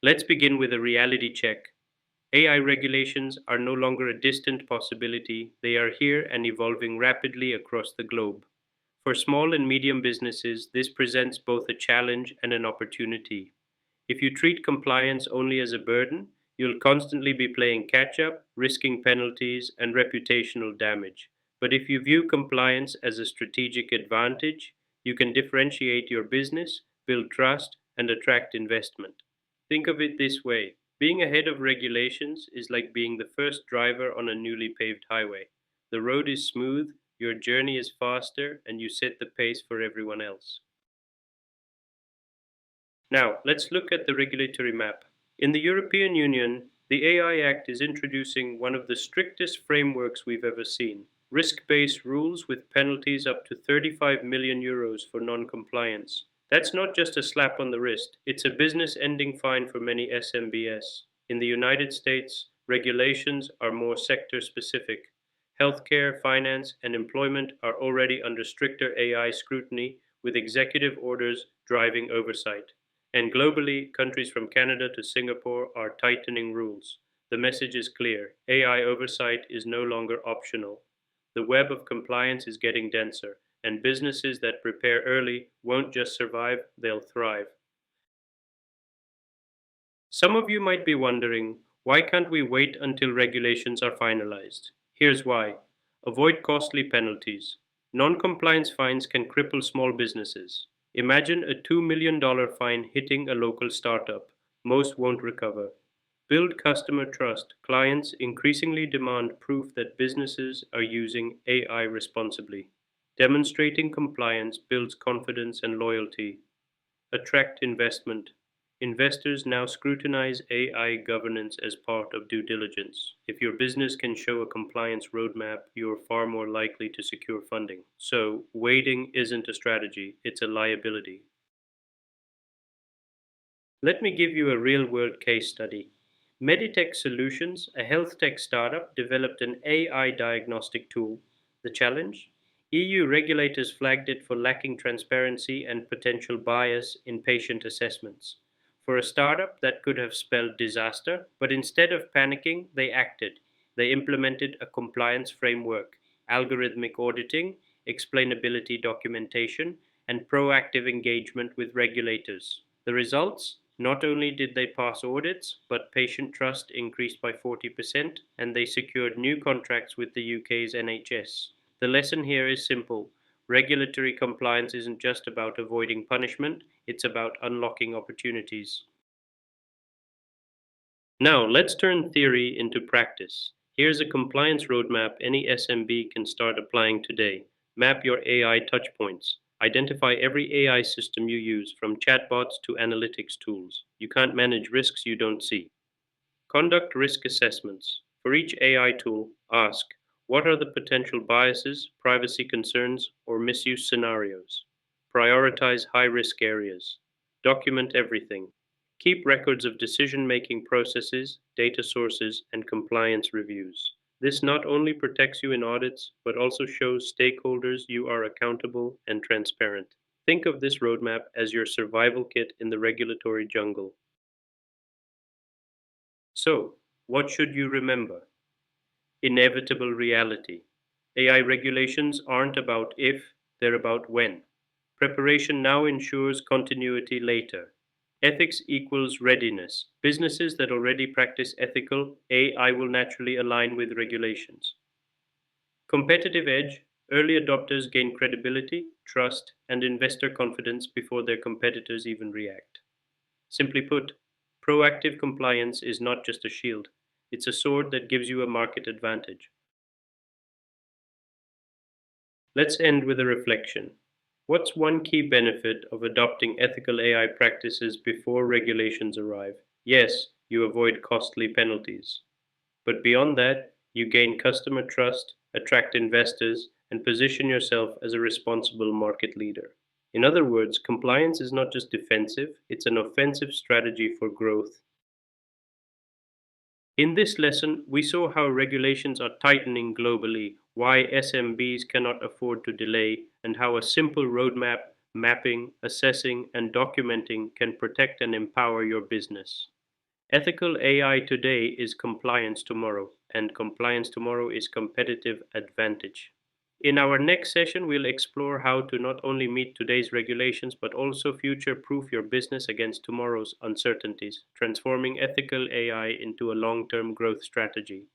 Let's begin with a reality check. AI regulations are no longer a distant possibility, they are here and evolving rapidly across the globe. For small and medium businesses, this presents both a challenge and an opportunity. If you treat compliance only as a burden, you'll constantly be playing catch up, risking penalties and reputational damage. But if you view compliance as a strategic advantage, you can differentiate your business, build trust, and attract investment. Think of it this way: being ahead of regulations is like being the first driver on a newly paved highway. The road is smooth, your journey is faster, and you set the pace for everyone else. Now, let's look at the regulatory map. In the European Union, the AI Act is introducing one of the strictest frameworks we've ever seen: risk based rules with penalties up to 35 million euros for non compliance. That's not just a slap on the wrist, it's a business ending fine for many SMBs. In the United States, regulations are more sector specific. Healthcare, finance, and employment are already under stricter AI scrutiny, with executive orders driving oversight. And globally, countries from Canada to Singapore are tightening rules. The message is clear: AI oversight is no longer optional. The web of compliance is getting denser, and businesses that prepare early won't just survive, they'll thrive. Some of you might be wondering, why can't we wait until regulations are finalized? Here's why. Avoid costly penalties. Non compliance fines can cripple small businesses. Imagine a $2 million fine hitting a local startup. Most won't recover. Build customer trust. Clients increasingly demand proof that businesses are using AI responsibly. Demonstrating compliance builds confidence and loyalty. Attract investment. Investors now scrutinize AI governance as part of due diligence. If your business can show a compliance roadmap, you're far more likely to secure funding. So, waiting isn't a strategy, it's a liability. Let me give you a real world case study. Meditech Solutions, a health tech startup, developed an AI diagnostic tool. The challenge? EU regulators flagged it for lacking transparency and potential bias in patient assessments. For a startup, that could have spelled disaster, but instead of panicking, they acted. They implemented a compliance framework, algorithmic auditing, explainability documentation, and proactive engagement with regulators. The results? Not only did they pass audits, but patient trust increased by 40%, and they secured new contracts with the UK's NHS. The lesson here is simple: regulatory compliance isn't just about avoiding punishment, it's about unlocking opportunities. Now, let's turn theory into practice. Here's a compliance roadmap any SMB can start applying today. Map your AI touchpoints. Identify every AI system you use, from chatbots to analytics tools. You can't manage risks you don't see. Conduct risk assessments. For each AI tool, ask: what are the potential biases, privacy concerns, or misuse scenarios? Prioritize high risk areas. Document everything. Keep records of decision making processes, data sources, and compliance reviews. This not only protects you in audits, but also shows stakeholders you are accountable and transparent. Think of this roadmap as your survival kit in the regulatory jungle. So, what should you remember? Inevitable reality. AI regulations aren't about if, they're about when. Preparation now ensures continuity later. Ethics equals readiness. Businesses that already practice ethical AI will naturally align with regulations. Competitive edge: early adopters gain credibility, trust, and investor confidence before their competitors even react. Simply put, proactive compliance is not just a shield, it's a sword that gives you a market advantage. Let's end with a reflection. What's one key benefit of adopting ethical AI practices before regulations arrive? Yes, you avoid costly penalties. But beyond that, you gain customer trust, attract investors, and position yourself as a responsible market leader. In other words, compliance is not just defensive, it's an offensive strategy for growth. In this lesson, we saw how regulations are tightening globally, why SMBs cannot afford to delay, and how a simple roadmap, mapping, assessing, and documenting can protect and empower your business. Ethical AI today is compliance tomorrow, and compliance tomorrow is competitive advantage. In our next session, we'll explore how to not only meet today's regulations but also future proof your business against tomorrow's uncertainties, transforming ethical AI into a long term growth strategy.